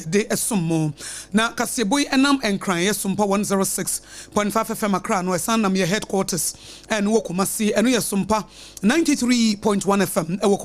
de esumo na kaseboy enam enkran ye SOMPA 106.5 FM Accra no esanam ye headquarters ene wo Kumasi eno ye SOMPA 93.1 FM e wo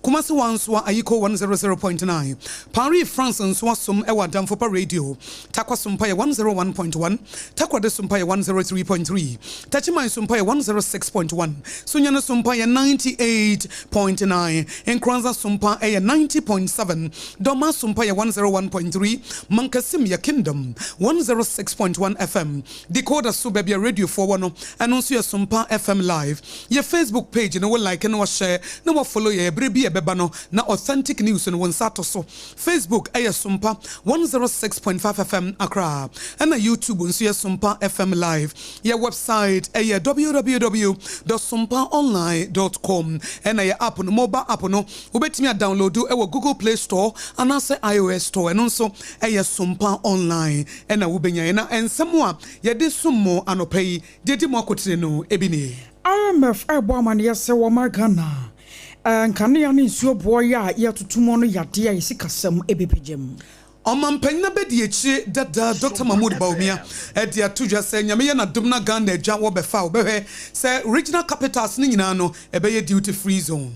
Kumasi wanswa ayiko 100.9 Paris France nswa som e wadamfopa radio takwa SOMPA ye 101.1 takwa de SOMPA ye 103.3 tachima SOMPA ye 106.1 sunyana SOMPA ye 98.9 enkranza SOMPA ye 90.7 doma SOMPA ye 101.3 Mankasim ya Kingdom 106.1 FM decoder so baby radio for one and also your SOMPA FM live your Facebook page no like and share no follow your brebi bebano na authentic news and one sato so Facebook SOMPA 106.5 FM Accra and YouTube and your SOMPA FM live your website www.sompaonline.com and your app no mobile app no ubetimi download do Google Play Store and also iOS Store and also SOMPA online and wubenya na and somewhere yede sumo anopei dedi mwakotire no ebini IMF aboaman yese wo magana nkane ya ne nsuo boya ya tutumo no yade ya isikasam ebepejem Omampenya bedi echi dada Dr. Mahmoud Baumia edi atudwa se nyame ye na dumna Ghana agya wo befa wo behwe se regional capitals ni nyina no ebeye duty free zone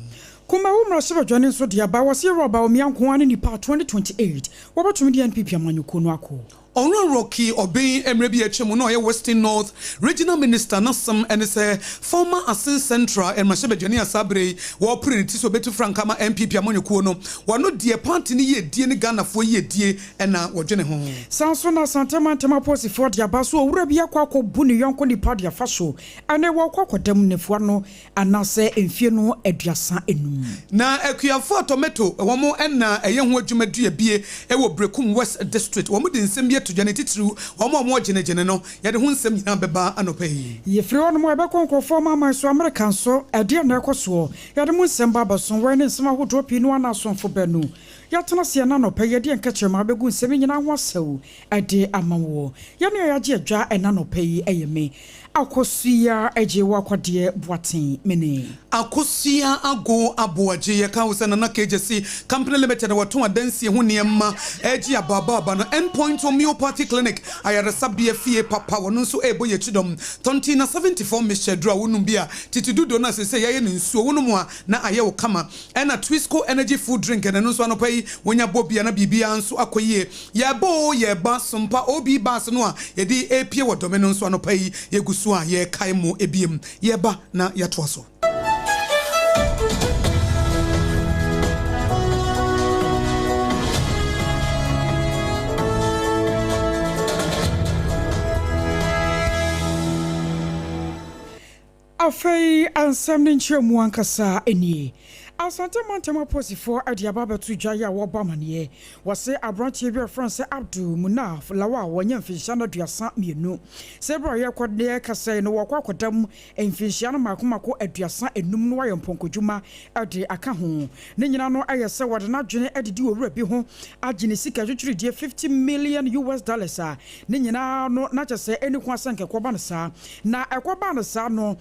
Kuma umra sebe jwani nso diaba wasi roba omianko ni pa 2028 wabatumi di NPP amanyuko no ako Onro Rocky Obey Emrebi Echemu no ye Western North Regional Minister Nasam and say former Assistant Central and Mashebe Jani Asabre wo printi so betu frankama MPP amanyuko no wano die party ni ye die ni Ghana fo ye die na wodwene ho Sanso na santema tema posi for diaba so owura bia kwa bu ne yonko ni pa dia faso ane wo kwa kodam nefo no anase emfie no aduasa enum na akuafo tomato womo na eye ho adwumadua bie e wo Brekum West District womo de nsem bie to Janet Tru womo genegene no ye de ho nsem nyina beba anopai ye free on mo ebe konkofo mama so American so ade na ekoso ye de mo nsem baba so we ne nsem ahodo pi no ana sonfo benu yatena se na no pay de nkachema begu nsem nyina ho asew ade amawo ye ne ya je adwa ena no pay eyeme AKOSUA ejewa kodie boaten mene AKOSUA ago ABOAGYE ye ka usana na KJC company limited wato adansi ho niemma Odehyieba baba no endpoint homeopathy clinic ayaresa bia fie papa wono nso ebo ye chidom tonti na 74 mishedra wonum bia titidudo na sese ye ne nsuo wonum a na aye wo kama ena Twisco energy food drink na nso anopai wonya bobia na bibia nso akoyie ye bo ye ba SOMPA obi bas no a ye di apie wodome no nso anopai ye gusu a ye kai mu ebiem ye ba na ye toaso Afei ansam ne nchemu ankasa eni Asante mantema posifo Odehyieba betu jaya wo bamane wase abranche bi France Abdul Munaf lawa wonya mfinhia na duasa mienu sebra ye kwode kasa no wo kwakodam mfinhia na makomako aduasa enum no waye mponkodwuma ade aka ho ne nyina no ayese wode na dwene adidi owura bi ho agene sika twetwere die $50 million a ne nyina no na kyese eni kwa sanke koba no sa na ekoba no sa no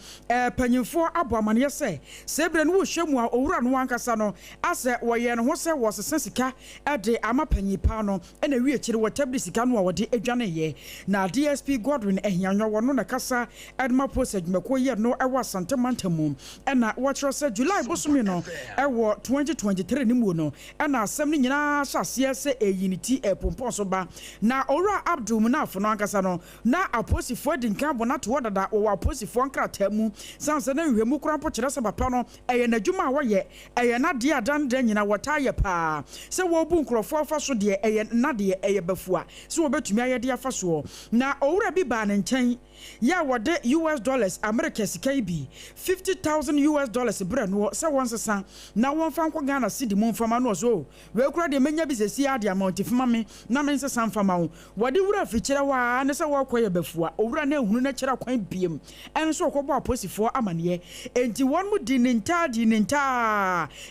panyimfo aboamane yese sebre no wo hwemu a owura no ankasa no ase woye no ho se wo sesa sika ade amapanyipa no ena wi akire wo tabli sika no wode adwane ye na DSP Godwin ehianyo wo no na kasa adma post adwumako ye no ewo asante mantamu ena wo kire se July bosumi no ewo 2023 ni mu no ena asem ni nyina hyase se eyiniti epompon so ba na owura Abdul Munaf no ankasa no na aposifo dinka bonato wodada wo aposifo nkratamu sanse na hwemu krampo kire se papa no eye na dwuma wo ye eye na de adan de nyina wotaye pa se wo bu nkrofo afa so de eye na de eye bafua se wo betumi aye de afa so na owura bi ba ne nchen ya wode $US America sika bi $50,000 bre no se won sesa na won fa nko Ghana cedi mo mfama no so we kura de menya bi sesi ade amount fama me na men sesa mfama wo wode wura fi kire wa ne se wo koye bafua owura na ehunu na kire kwan biem en so ko bo aposifo amane enti won mu di ninta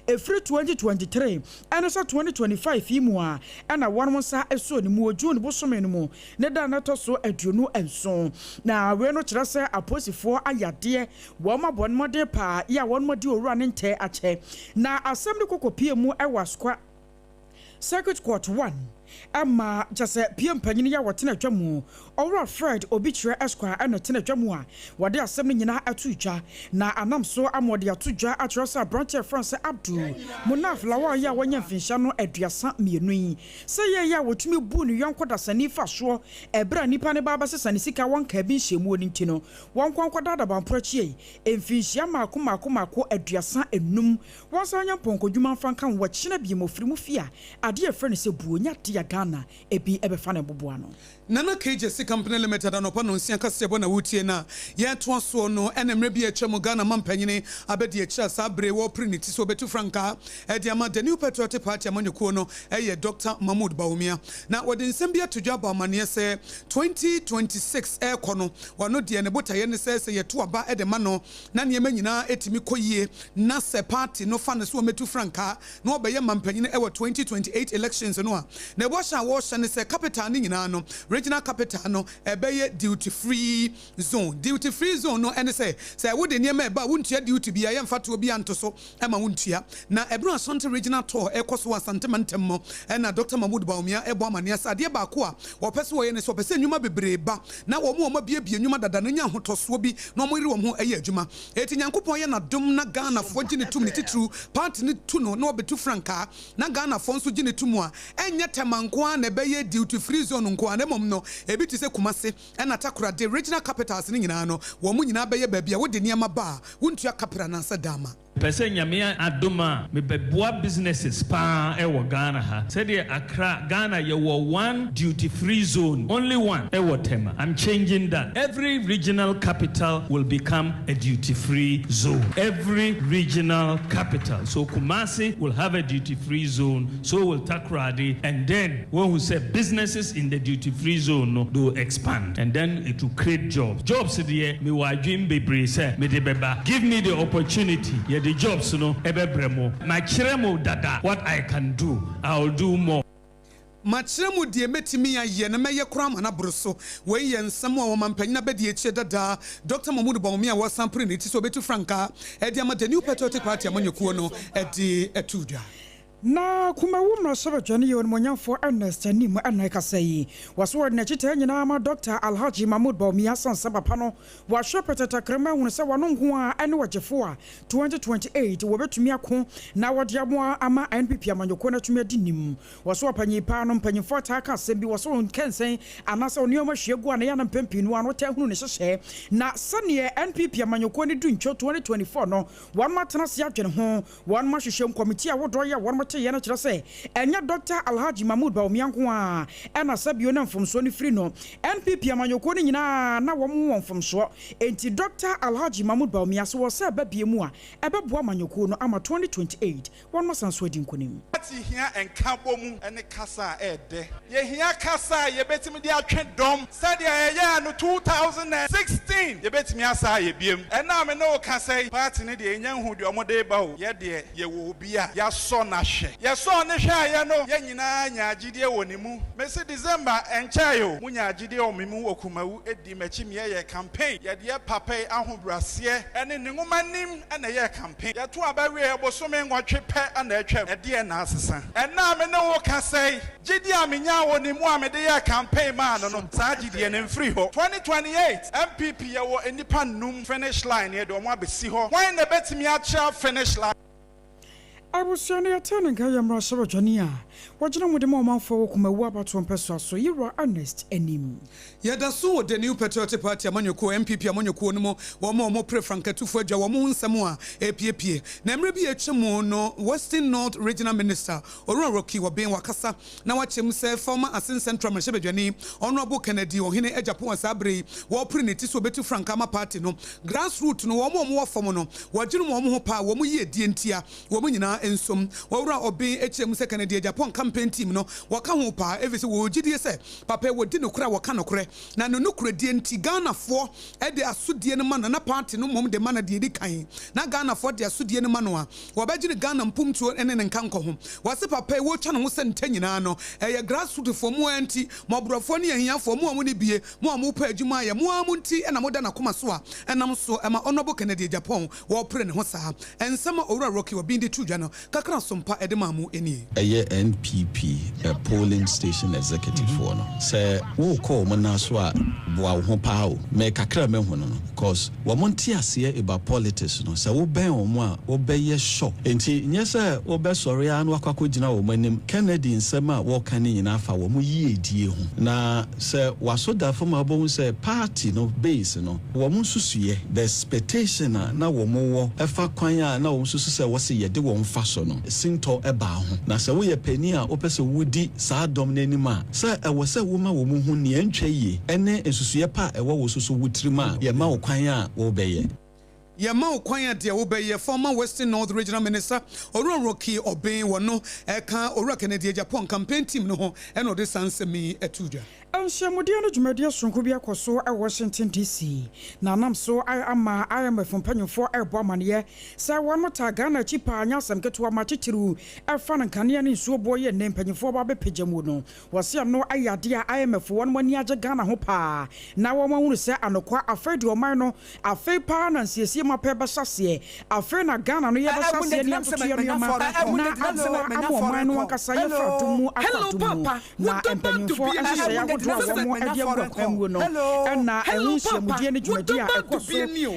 efri 2023 and so 2025 imu a na won mo sa eso ni mu oju ni bosome ni mu ne da na to so aduonu enso na we no kire se aposifo ayade wo ma bon mode pa ya won mode owura ne nte ache na asem de kokopie mu e waskwa Circuit Court 1 ama jase PM panyini ya watena dwamu owura Fred Obichire Esquire ana tena dwamu a wade asem nyina atudwa na anamso amode atudwa atrosa branch France Abdul Munaf lawa ya wanya mfinsha no aduasa mienu yi se ye ya wotumi bu ne yonko sani fa so ebra nipa ne baba sesane sika wonka bi nhemu oni ntino wonkwanko dada bamprochie emfinhia mako aduasa enum wonsanya ponkodwuma fanka wo china bi mofirimu fia ade efre ne se buonya tia Ghana ebi ebefa ne boboa no Nana KJC Company Limited anopa no nsia kasebo na wutie na ye to so no enemre bi etwem Ghana mampanyine abedi echa sabre wo priniti so betu franka e dia ma the new patriotic party amanyekuo no eye Dr. Mahmoud Bawumia na wode nsem bi atodwa ba amane se 2026 e kono wano de ne botaye ne se ye to aba e de ma no na ne manyina etimi koyie na se party no fa ne so metu franka no obeye mampanyine e wo 2028 elections no a na bo sha wo sha ne se capital ni nyina no regional capital no ebeye duty free zone no ene say wo de niam eba wontua duty bia ye mfa to bi antoso ema wontua na ebro asante regional tour ekoso asante mantemmo na Dr. Mahmoud Bawumia ebo amane asade ba ko a wo pese wo ye ne so pese nyuma bebreba na wo mo biebie nyuma dada no nya hotoso bi na mo ri wo ho eye adwuma eti nyankopon ye na dom na Ghana fo gine tum ne titru party ne tu no na obetu franka na Ghana fo nso gine tumu a enye temanko a na ebeye duty free zone nko a na no ebi ti se Kumase na Takura de regional capitals ni nyina no wo mu nyina beye ba bia wo de niam ba wontua kapra na sa dama pese nyame adoma me beboa businesses pa e wo Ghana ha said the Accra Ghana you were one duty free zone only one e wo tema I'm changing that every regional capital will become a duty free zone every regional capital so Kumasi will have a duty free zone so will Takoradi and then when we say businesses in the duty free zone no do expand and then it will create jobs there me wa dream bebre say me de beba give me the opportunity the jobs no ebebremo ma kiremo dada what I can do I'll do more Machiremu die metimi aye na meye kura mana broso we ye nsam a wo mampanyina bedi eche dada Dr. Mahmoud Bawumia wa sampre ne ti so betu franka e dia ma the new patriotic party amanyekuo no e di etudwa na kuma wumra sobe jani yon monyamfo Ernest Anim anaka sayi waso na chita nyina ma Dr. Alhaji Mahmoud Bawumia sansa papa no wa shopeta takrema hu se wano nko a ene wagefo a 2028 wo betumi ako na wode amo ama NPP amanyoko na tumi adinim waso apanyipa no mpanyimfo ta aka sembi waso nkensen anasa onioma hwiegu ana ya na mpempinu ano ta hunu ne hyehye na sane NPP amanyoko ne duncho 2024 no wan matena se adwene ho wan ma hwehwem committee a wodo ya wan yana kira say enya Dr. Alhaji Mahmoud Bawumia nko a ena sabio na mfomso ni free no NPP amanyoko ni nyina na wo mo mfomso enti Dr. Alhaji Mahmoud Bawumia so wo se babie mu a ebeboa amanyoko no ama 2028 won masanso adi nkonim ati hia enka bomu ene kasa ede ye hia kasa ye betimi di atwe dom sadia ye no 2016 ye betimi asa ye biem ena me no kasa party ne de enya hu de omode ba o ye de ye wo obi a ya so na yes, on the shy, no, Yanina, Yajidia, Wonimu, Messi December, and Chayo, Munya or Mimu Okumu, Eddie Mechimia campaign, Yadia Pape, Ahu Brassier, and in the woman and a year campaign. Yatua Barrier was so many what trip and their trip, a dear Narcissa. And now I know what can say, Jidia Minya, Wonimu, Medea campaign man, on Sajidian and Freehold. 2028, MPP, or independent finish line here, don't want to see her. Why in the Betimia finish line? Abusane atana nkaya mra sobe jania wajina mu de mo manfo kuma wu abato mpeso so yiro Ernest Anim yada so the new patriotic party amanyoko MPP amanyoko no mo pre frankatufo adwa wo mo nsam a epiepie na mre bi etwemo no Western North Regional Minister Rocky wo ben wakasa na wachem se former Assistant Central Mashebedwani Honorable Kennedy ohene Japan asabre wo pre ne ti so betu frankama party no grassroots no wo mo fom no wajinu mo ho pa wo mo ye die ntia wo mo nyina ensom wawura obi HM second de Japan campaign team no waka ho pa evese wo gidie se papa wo di nokura waka nokure na no nokure die nti Ghana fo e de asodie no ma na party no mom de mana de di kan na Ghana fo de asodie no ma no a wo ba gine Ghana mpumtuo ene ne nkanko ho wase papa wo twa no ho se ntanyina no e grassroots fo mo anti mo brofo ne ahia fo mo ne bie mo pa adwuma ye mo amunti ena mo da na koma so a enam so ema Honorable Kennedy Japan wo pre ne ho saa ensema owura Rocky wo bi ndi tudwa no kakra sompa edemamu eni eye NPP polling station executive for no say wo call mo na so a boa ho pa o me kakra me ho no because wo monte ase about politics no say wo ben o mo a wo be ye sure enti nye say wo be sori anu akwa gina wo manim Kennedy nsema wo kan nyina fa wo mo yi edie ho na say waso da fo ma bo say party no base no wo mo susuye the expectation na wo mo wo efa kwan a na wo susu say wo se ye de wo mfa so no sinto eba ho na say wo ye pani a wo pese wudi saa dom n'anim a say e wo say wo ma wo mo hu ne antwa yi ene ensusuye pa e wo susu wutrima ye ma wo kwan a wo beye Yama Okwanya de Obeye, former Western North Regional Minister, Roki Obey Wano, Eka Ora Kennedy Japan campaign team no, and Ode Sansemi Etuja. Shamudiano Jumedia Sunkubia Koso at Washington DC. Nanam so I am a companion for a bomania. Sa one more Tagana Chipa, Yasam get to a machiru, a fan and Canyon in so boy and name penny for Babe Pijamuno. Was here no idea I am for 1 year Ghana Hopa. Now I want to say and afraid to a minor, a fair pan and see my pepper sassy, a friend of Ghana, no ever sassy, hello, Papa. What about to be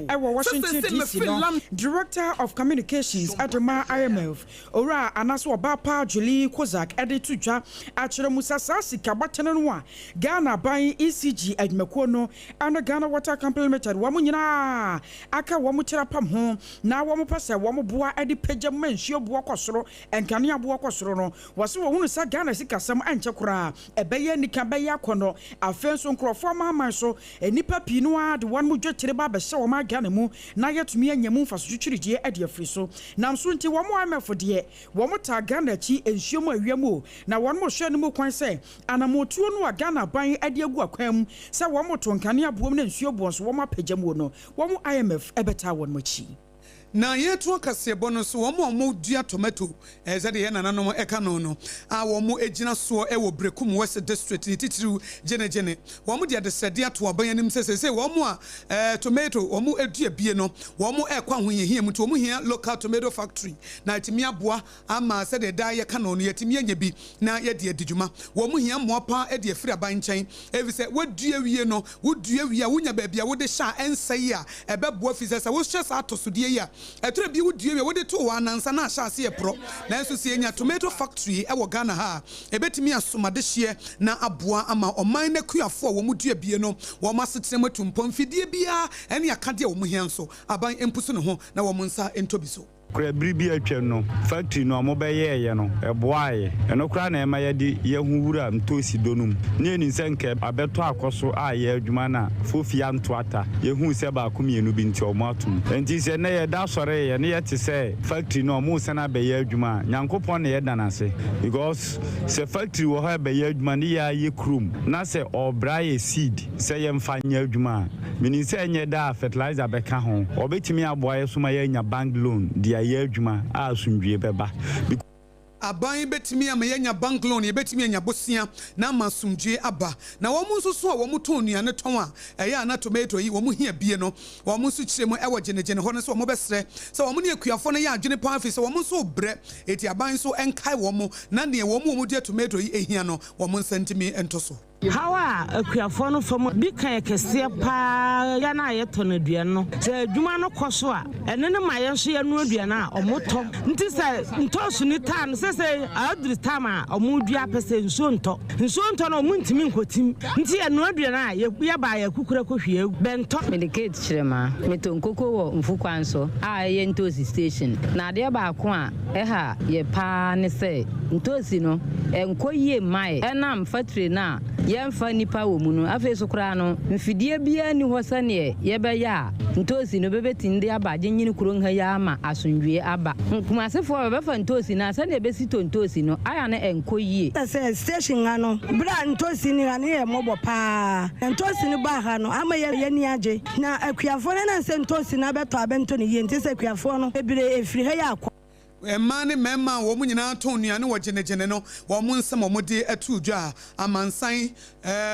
Washington DC Director of Communications at the IMF Ora Anaso Bapa Julie Kozak Edituja Achira Musasasi Kabatanwa Ghana buying ECG at Mekono and Ghana Water Complimented Wamunina Aka Wamuchera Pam home now Wamupasa Wamubua Edi Pejaman Shio Buakosro and Kania Buakosro was who sa Ghana Sikasam and Chakra a Bayer Nikabaya Kono a fence on Crofoma Marso a Nipa Pinoa the one who just about show my Ganimu na yet me and Yamu for security at your friso now soon to one more for dear one more Ghana chi and Shuma Yamu now one more Shanimu can say and a more two no Ghana buying at your Guaquem so one more to Kania woman and Shobons one more Pejamono one more IMF Ebeta one mochi. Na yetu akase bonus wo dua tomato zade ye nananom eka no a wo ejina so e wo Brekum West District titiru gene wo de sede ato abanyanim sese wo a tomato wo adua bie no wo ekwa ho yehia mu to wo hia local tomato factory na etimi aboa ama sede da ye ka no yetimi anya bi na ye de adijuma wo hia moapa e de afiri aban nchen evi se wo dua wie no wo dua wie a wonya ba bia wo de sha ensai a ebeboa fi sese wo hye sa atosodie ya etre bi wudie we wode to wa nansa na ahase e pro na enso sie nya tomato factory e wo Ghana ha ebetimi asomade hye na aboa ama oman na kuafo wo mudua bie no wo masetre matumpom fidie bia ene akade wo muhianso aban empuso ne ho na wo nsa entobiso Bribi atwa no factory no amobeye ye no eboaye eno kra na ema ye di ye huwura mtosi donum ne eni senke abeto akoso a ye adwuma na fofia ntoata ye hu se ba komienu bi nti omatum enti se ne ye da sore ye ne ye te se factory no mo se na be ye adwuma nyankopon ne ye danase because se factory wo ha be ye adwuma ne ya ye krum na se obra ye seed se ye mfanya adwuma mini se enye da fertilizer be ka ho obetimi aboaye so ma ye nya bank loan dia ye adwuma a asundwie beba aban betimi amenya bank loan ye betimi anya bosia na masumdwe aba na wo mu nso so a wo mu ton nua ne ton a eya na tomato yi wo mu hia bie no wo mu nso kyire mu e wo gene ho ne so wo mu besre so wo mu ne akuafo no ya adwene pan fi so wo mu nso bre eti aban so enkai wo mu na ne wo mu de tomato yi ehia no wo mu nsantimi entoso Hawa akuafo no fam bi kan kese pa ya na ayeto na dua no se adwuma no koso a ene ne maye nso ya no dua na omoto nti se ntoso ni tan se adri tama omudua pese nso nto no muntimi nkotim nti ya no dua na ya ba ya kukura kohwie bento medicate chirema metonkoko wo mfukwanso a ye ntosi station na de ba ko a ha ye pa ne se ntosi no enkoyie mai enam factory na yemfa nipa wo mu no afi so kra no mfidie bia ni ho sane ye be ya ntosi no bebeti ndi aba gyenyini kuro nha ya ama asundwie aba nkumasefo be fa ntosi na sane be sito ntosi no aya na enkoyie say station ano bra ntosi ni ane ye mobo pa ntosi ni ba ha no ama ye ni age na akuafo na se ntosi na beto abento ni ye ntise akuafo no ebire efiri ha ya akwa Mane mema wo munyina to nuane wo genegene no wo mu nsem wo de atu dwa amansan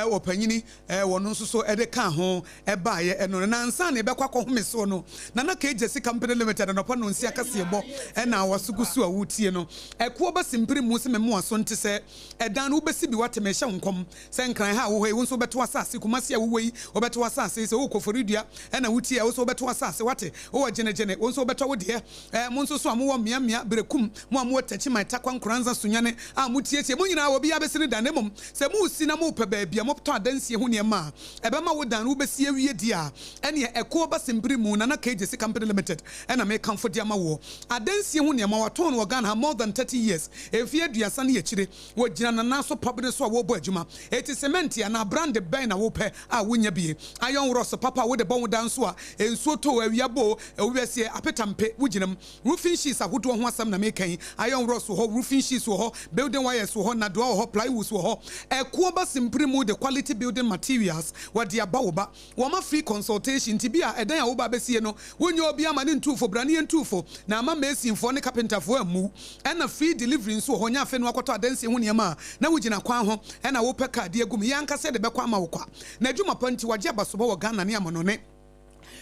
wo panyini wo no nso so ede ka ho baaye eno na nsan ne bekwa ko home so no na KJC Company Limited no pa no nsi akase bo na wasugusu a wutie no ekuo ba simpiri mu se memo aso nte se edan no besi bi wate me hye nkom se nkran ha wo nso beto asase kumase a wo yi wo beto asase se wo koforidua na wutie wo so beto asase wate wo genegene wo nso beto wo de mu nso so amwo mia berekum mo amwo tachi mai takwa nkranza sunyane a mutietie mo nyina obi abesini danemom se mu si na mo pe baabia mo to adansie ho ne ma ebema wo dan wo besi awie dia ene eko ba sembiri mu na KJC Company Limited ena me kamfo dia ma wo adansie ho ne ma wato no Ghana more than 30 years efie duasa ne yechire wo gina na so pabne so wo bo adwuma eti cement ya na brand ben na wo pe a wonya bie ayon ross papa wo de bon dan so a ensuo to awia bo ewiase apetampe wo ginam roofing sheets ahodo ho asam na mekan iron rods wo roofing sheets wo building wires wo na do wo plywood wo eko ba simpre mu the quality building materials what dia ba wo ba wo ma free consultation ti bia edan ya wo ba besie no wonyo obi ama ne ntufo brane ntufo na ama mesinfo ne carpenter fo amu na free delivery nso ho nya afa no akoto adanse ho niam na wogina kwan ho na wo peka de agum yanka se de bekwa ama wo kwa na adwuma panti waje abasobo wo Ghana ne amanone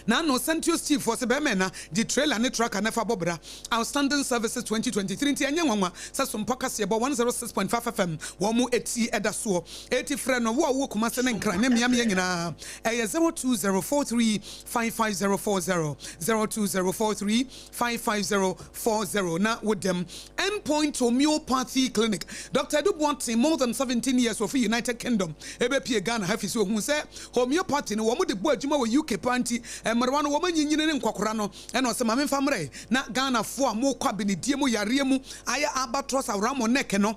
na no Sentios Chief for Sebemena, the trailer and truck and never bobra. Outstanding Services 2023 and Yangwa, SOMPA 106.5 FM, Wamu eti Edasuo, 80 friend of Wa Kumasan and Kranem Yamina, A02043 55040, 02043 55040. Now with them, Endpoint Homeopathy Clinic. Dr. Dubwanti, more than 17 years of United Kingdom, EBP Ghana, Hafiso, who said homeopathy, no one the boy Juma UK Panty. Marwana woman nyine nkwakora no ena osema memfamre na Ghana fo a mo kwa benedie mo yare mu aya abatros awramo neck no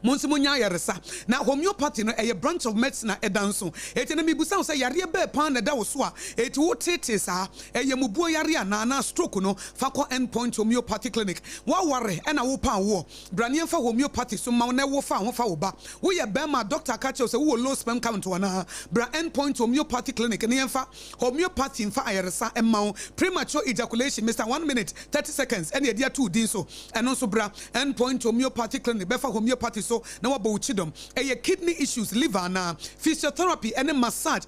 Monsi munya yaresa na homeopathy no a branch of medicine edanso eti na mibusa say yare be pan na da wo so a eti wo tete sa mubuo yare na stroke no fa ko Endpoint Homeopathy Clinic wa ware na wo pan wo brane fa homeopathy so ma na wo fa ho fa wo ba wo ye be ma doctor ka che say wo low sperm count wana bra Endpoint Homeopathy Clinic ne fa homeopathy fa ayaresa emma premature ejaculation Mr 1 minute 30 seconds ene dia 2 din so eno so bra Endpoint Homeopathy Clinic be fa homeopathy so na wabo uchidom kidney issues liver na physiotherapy and massage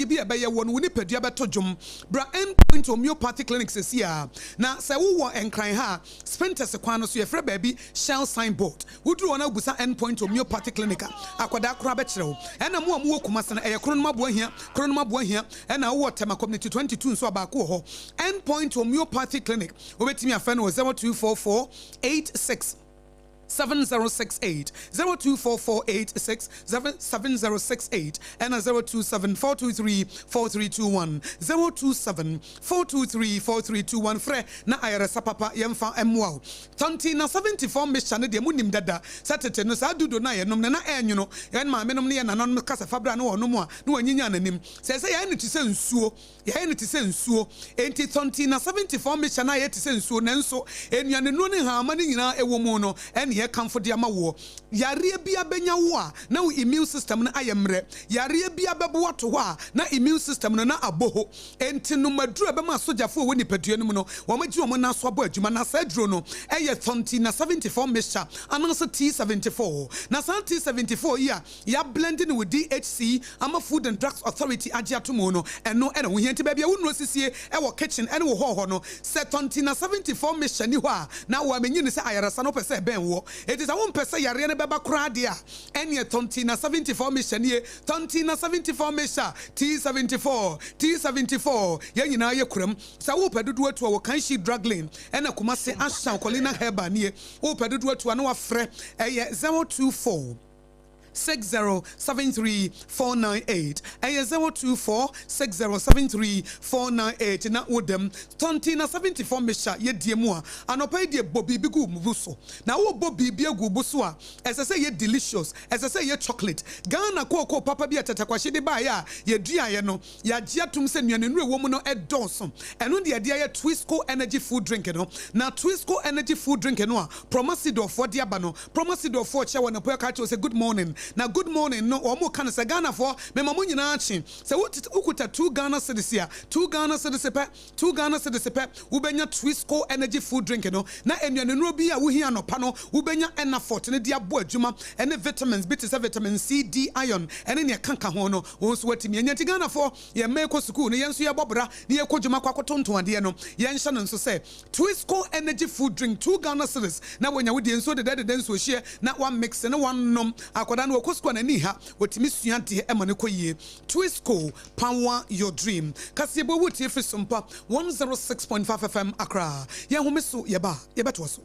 bi ebe ye won woni padua beto dwom bra Endpoint Homeopathy Clinic sesia na se wo enkran ha spenters kwan no so ye frɛ baabi shell signboard woduru wona busa Endpoint Homeopathy Clinic akoda akora be kyerɛw ɛna mo wo kumase na kronoma bo ahia ɛna wo tema community 22 so abako ho Endpoint Homeopathy Clinic obetimi afa no 0244 86 7068 024486 7068 and 0274234321 0274234321 fre na ayaresa papa yemfa emwa tonti na 74 mission de munim dada satete no sa dudo na yenom na enyu no yen ma menom ne nanom kasa fabra na wonom a na wanyinya nanim se se ye ne ti se nsuo enti tonti na 74 mission na ye ti se nsuo nanso enuane no ne ha ma ne nyina ewo mu no ye kamfo de ama wo yare bia benya wo a na wo immune system na ayemre yare bia bebo to ho a na immune system na aboho enti no maduru be ma sojafo wo nipadua no mu no wo magi wo na so abo adwuma na sa duro no eye 20 na 74 mixture ananso T74 na sa T74 ya blending with DHC ama Food and Drugs Authority agiatomo no eno wo hianti ba bia wo no sisie e wo kitchen ene wo ho no se 20 na 74 mixture ni ho a na wo amenyi ni se ayarasa no pese ben wo it is a one person yare ne beba kra dia ene 20 na 74 mission ye 20 na 74 mission T74 ye nyina ye kuram sa wo pedodo atu wo kan shi drug lane ene kumase asha kolina heba ne wo pedodo atu na wa frɛ 024 6073498 024 6073498 na wodem 20 na 74 mesha ye die mu a anopa die bobi bigu mubuso na wo bobi bi egu buso a esese ye delicious esese ye chocolate Ghana koko papa bi atatakwahye de ba ya ye duaye no ya giatum se nuane nu ewo mu no edonso eno de de ye Twisco energy food drink no na Twisco energy food drink no a Promasidor for de aba no Promasidor for che wona po ka che say good morning na good morning no omo kan se Ghana for me mamu nyina achi se ukuta 2 Ghana cedis here 2 Ghana cedis pe 2 Ghana cedis pe ubenya Twisco energy food drink no na enwanenuro bi a wo hia no pa no ubenya enafort ne dia bo adwuma ene vitamins bit is vitamin C D iron ene ne kanka ho no wo so watimi enya ti Ghana for ye make school ne yenso ye bobra ne ye kodwuma kwakotonton ade no ye nhye no nso se Twisco energy food drink 2 Ghana cedis na wonya wo de nso de nso hye na one mix ne one nom akoda no kosko na ni ha wotimi suante e mane koyie Twisco power your dream kasebo wuti fi SOMPA 106.5 FM Accra ye homeso ye ba ye beto so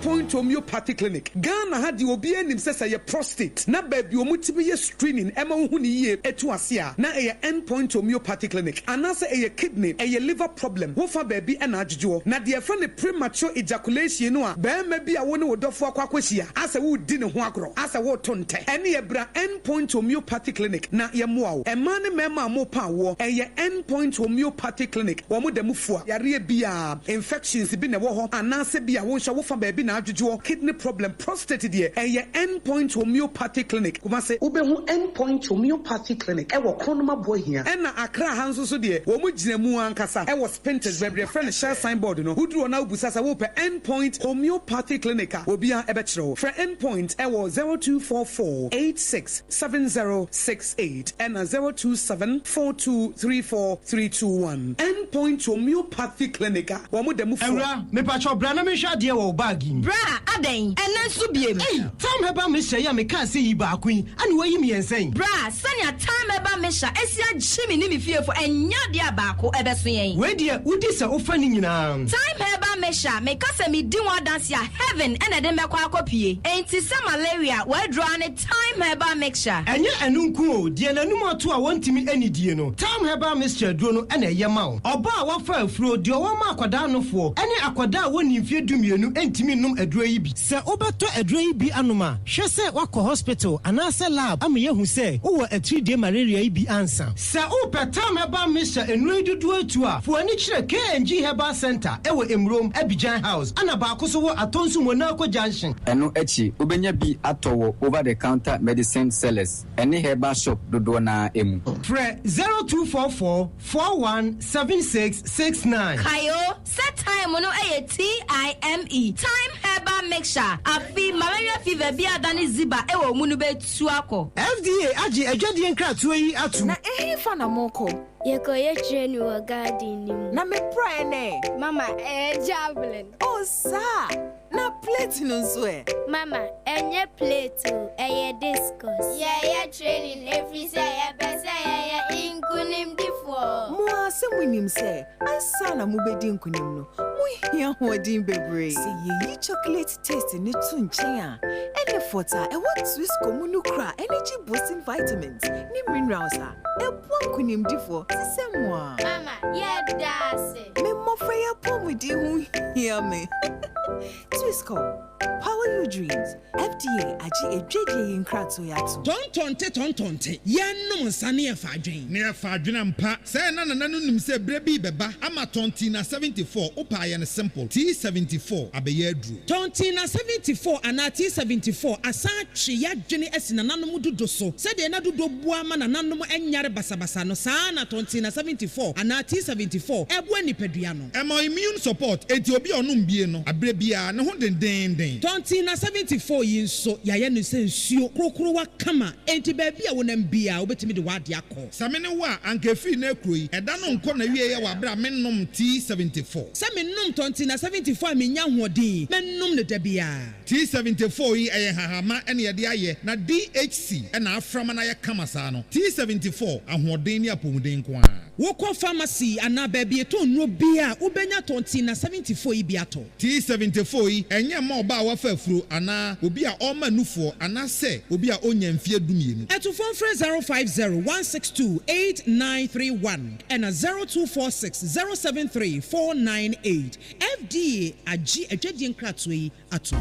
Point homeopathy clinic Ghana had obi anim sesa ye prostate na baby omutibi ye screening ema hu ni ye etu ase a na ye endpoint homeopathy clinic anase ye kidney ye liver problem wo fa baby na adwodwo na de fa ne premature ejaculation no a ba ma bi a wo ne wodofo akwakwahia ase wo di ne ho agro ase wo tonte ene ye bra endpoint homeopathy clinic na ye moa wo ema ne mema mo pa wo ye endpoint homeopathy clinic wo mo demufo yare bia infections bi ne wo ho anase bia wo hwa wo fa baby na adwodwo kidney problem prostate de ye endpoint homeopathy clinic kuma se ubehu endpoint homeopathy clinic e wo kronoma bohia e na Accra hanso so de wo mo ginamu ankasa e wo spinters bebre friend share signboard no huduro na ubusasa wo pe endpoint homeopathy clinic a obia e be kire for endpoint e wo 0244867068 and 0274234321 endpoint homeopathy clinic a wo mo demu fo Ewra me pa cho bra na me hwa de wo bag bra aden enen so biem time heba me hye ya me ka se yi ba akun ane wayi me yensen bra sanya time heba me hye esi agye ni me fie fo enya de abako ebeso yen we de udi se ofa ni nyina time heba me hye me ka se me di one dance ya heaven ene de mekwa akopie enti se malaria we draw ne time heba mixture enye enunku o de nanum ato a wontimi anidie no time heba mixture duro no ene ye ma o oba a wafa afuro de o ma akwada anofo ene akwada a woni mfie dumienu entimi num aduro yi bi se obeto aduro yi bi anoma hwe se wakọ hospital anase lab am ye hu se wo a 3-day malaria yi bi ansa se o petam heba mixture enu dudu atu a fo ani kire KNG Herbal Center ewo Emrom Abidjan House ana ba akoso wo atonsu Monaco Junction eno echi obenya bi atowo over the counter medicine sellers ene herbal shop dodo na emu Fre 0244417669 kayo set time no TIME time herbal mixture afi malaria fever bi adani ziba ewo mu no betu akọ FDA agi adwade nkratoa yi atu na fa na moko Yekoye train wa garden nim. Na me pray ne. Mama, javelin. Oh, sa. Na plate no so e. Mama, enye plate o, discus. Yeah, training every say inkunim difo. Mo asemunim se, ansa na mo bedi inkunim no. Mo hia hodin bebre. Se ye chocolate taste ni tu nchen a. Ene fota e what Twisco mu no kra energy boosting vitamins. Ni minerals a. E po inkunim difo. Mama, yeah, that's it. Me mo freya pomu di hu hear me. Twisco, power your dreams. FDA agi ejege inkrato yato. Tontonte. Yenno nsane e fadwen. Ne fadwen mpa. Say na nim se brebi beba ama tonti na 74 opa ye ne simple. T74 abeye adru. Tonti na 74 ana T74 asa twe yadwene esina nanom dodo so. Se de na dodo bua ma nanom enyare basabasa no saa na tonti na 74 ana T74 ebo nipadua no. Ema immune support enti obi onum bie no abrebia ne ho den. Tonti na 74 yi nso yaye no se nsuo krokro wa kama enti ba bia wonam bia obetimi de wade akọ. Samene wa anka fi na kroi eda no nko na wie ye wa bra mennom T74. Se mennom tonti na 74 menya hoden mennom ne da bia. T74 yi eye hahama ene ye de aye na DHC ena aframa na ye kama sa no. T74 ahoden ni apomuden ko a. Woko pharmacy ana ba bia to no bia ubenya tonti na 74 yi bia to. T74 yi enye ma oba wa fa afuro ana obi a o manufo ana se obi a onya mfie dumienu. Eto phone 05016289931 and 02460734998. FDA agi adwadi nkratoa yi ato.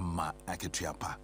ama aketuapa.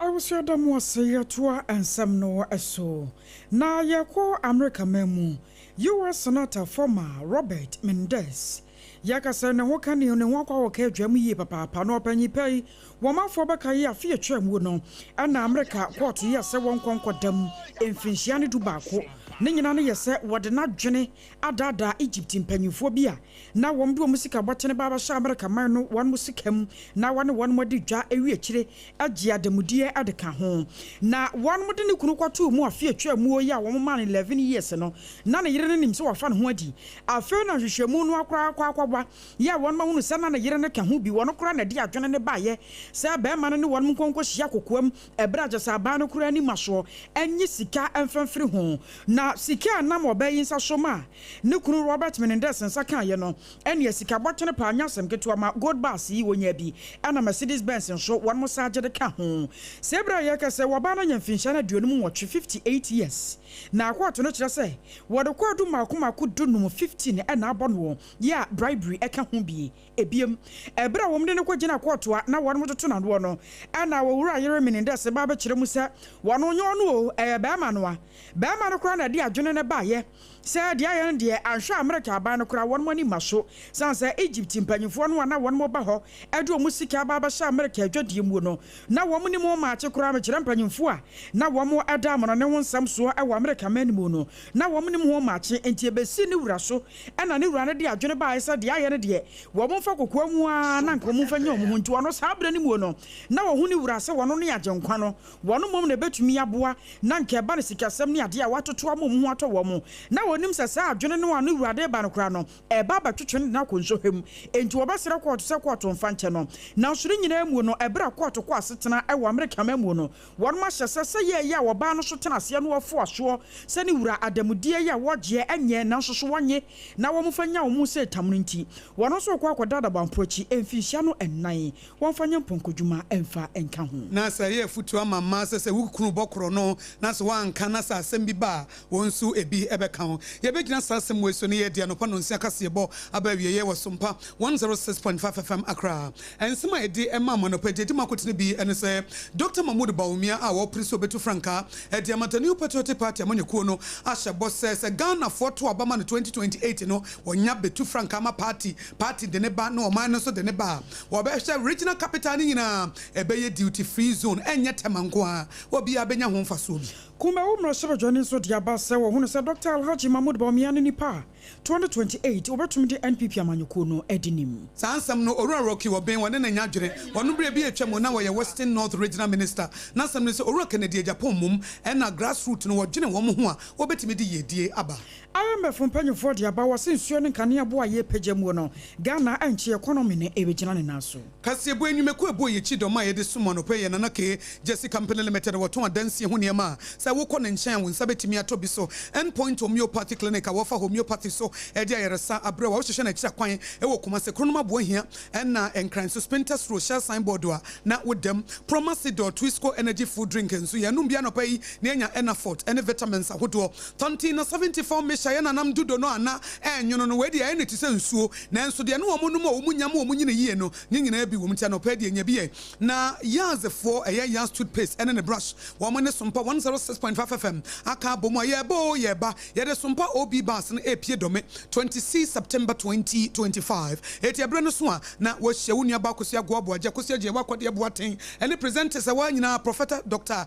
I was your dam was say to and some no so. Na yako America memu. US Senator former Robert Mendez. Yaka say na woka ni ne wakwa woka adwam yi papa no panyi pai. Wamafo baka yi afie twam wo no. Ana America court yi ase won konkodam emfinhia ne du baako. Ne nyina ne yese wode na dwene adada Egypt mpanyufo bia na wom do musika botene baba sha America man no won musikam na won modi dwa ewi akire agye adamudie adeka ho na won modi ne kunu kwato mu afie atwa mu oyi a wom man 11 years no na ne yire ne nim se wafa ne ho adi afi na hwehwemu no akwa ya won ma hunu se na ne yire ne ka ho bi won kora na di adwene ne baye se ba ma ne won mkonko hia kokoam ebra jasa ba no kora ni maso enyi sika emfamfiri ho na sika nam obayin sa soma ne kunu Robert Menendez nsa kan ye no ene sika botene pa anyasem keto ma gold bars yi wonya bi ana Mercedes Benz nso won mo sa agede ka ho sebra ye ka se woba na nyamfinhya na duonum watwe 58 years na akwato no kire se wode kwadu makomako dunum 15 ena abono ya bribery eka ho bi ebiem ebra wom de ne kwagina akwato na won mo toto na do no ana wowura yere Menendez ba ba kire mu se wono nyo no be ma no kra na di adwene ne baye se dia ye de anhwa America ba no kra won mani maso san se Egypt mpanyifo no na won mo ba ho edu mu sika ba ba sha America adwadie mu no na won ni mo ma che kra me kire mpanyifo a na won mo eda mo ne wonsam so e wa America man mu no na won ni mo ma che enti ebesi ni wura so e na ni wura ne de adwene ba se dia ye ne de won mo fa kokwa mu a na nko mo fa nya mo hunti wono sa abra ni mu no na wo hu ni wura se wono ne agenkwa no wono mom ne betumi aboa na nke ba ne sikasem ni ade a watoto mo mu ato wo mo na wonim se sa adwene no anu wurade ba no kra no e ba ba twetwe na konsohwem enti wo basere court se court mfanche no na suru nyina mu no ebra court ko asetena e wo America mamu no won ma hye se ye ya wo ba no so tena se no wofo aso se ni wura adamudie ya wogye enye na so wonye na wo mfanya wo mu se tamno nti wono so ko akoda ba mprochi emfinhia no ennan won fanya mponkodwuma emfa enka ho na sa ye futu amama se wukunu bokro no na so wanka na sa asem bi ba wonsu ebi ebeka ho ye begina sa asem weso ne ye dia no pa no nsia kase bo abawie ye wasompa 106.5 FM Accra ensema edi ema monopedi di makotine bi ene se Dr. Mahmoud Bawumia a wo priso betu franka edi amatani Patriotic Party amanyekuo no ahye bo se Ghana foto abama no 2028 no wonya betu franka ma party de ne ba no man no so de ne ba wo be hye regional capital ni nyina ebeye duty free zone enye temanko a obi abenya ho mfaso bi kuma umra shaba joni so dia ba se wo hunu se Dr. Alhaji Mahmoud Bawumia ni pa 2028 obetum di NPP amanyekuo no edinim sansam no Orura Rocky wo ben wone na nyadwere wono bre bi atwa mo na wo ye Western North Regional Minister na sam ne se Orura Kennedy Japan mum na grassroots no wo dwene wo mo ho a obetimi di yedie aba IMF mpanyufo dia ba wose nsuo ne kane abo aye pagyamu no Ghana anche economy ne ebegina ne naso kasebo enwumeku ebo ye chi doma ye de sumo no peye na na ke Jessica Company Limited wo ton adansie ho niema sa wo kɔ ne nkyɛn wo nsa betimi atobi so endpoint homeopathy clinic a wo fa homeopathy so e dia yeresa abre wo hwehwɛ na kyira kwan e wo kuma se kronoma bo hia na enkran so spinters rochelle signboard wa na wodam promasidol twisco energy food drink nso ye no bia no pa yi na enya enafort ene vitamins ahodo tonti na 74 mesha ye na nam dudo no ana enyono no we dia ene ti se nsuo na nso de no wo munum wo munyam wo munyine yie no nyina bi wo mtia no pa de nya bi na yazefo yas toothpaste ene ne brush wo mo ne sompa 106.5 FM aka bomo ye bo ye ba ye de sompa OB bus no epie dome 26 September 2025 eti abre no so a na wo hye wo nua ba AKOSUA ABOAGYE AKOSUA je wa kode boaten ene presenters a wa nyina prophet Dr.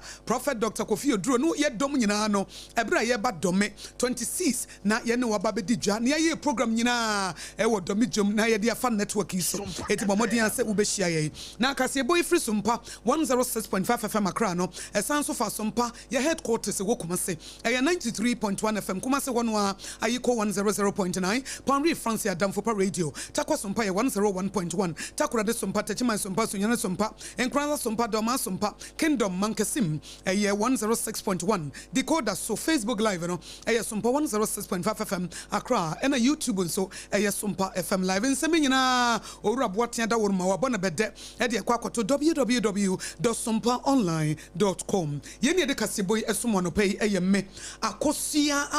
Kofi Oduro no ye dom nyina no ebra ye ba dome 26 na ye ne wa ba bedi dwa na ye program nyina e wo dome jom na ye de afa network iso eti bomodin ase wo be hia ye na akase boy free sompa 106.5 FM Accra no esan so fa sompa ye headquarters wo kumase e 93.1 FM kumase wono a ayiko 100.9 Panri France Adamfo pa radio takwa sompa ye 101.1 takura de sompa tachiman sompa sunyana sompa enkranza sompa doma sompa Kingdom Mankesim ye 106.1 decoder so Facebook live no ye sompa 106.5 FM Accra and a YouTube so ye sompa FM live nsemi nyina owura boatia da worma wa bona bede e de kwa kwato www.sompaonline.com ye ne de kaseboy esomo no pay ye me AKOSUA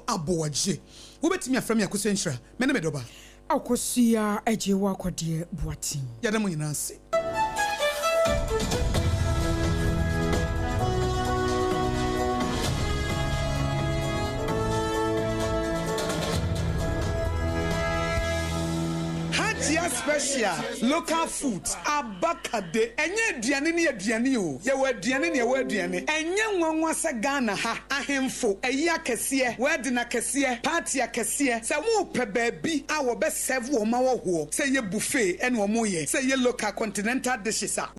ABOAGYE wo betimi aframi AKOSUA nshira me ne medoba AKOSUA AGYE wa kodie boatin ya da mo nyina ase Special local foods abakade enye aduane ne aduane o ye wa aduane ne wa aduane enye nwanwa se Ghana ha ahemfo eyi akese we na kese party akese se wo pe baabi a wo be serve wo ma wo ho se ye buffet ene wo mo ye se ye local continental dishes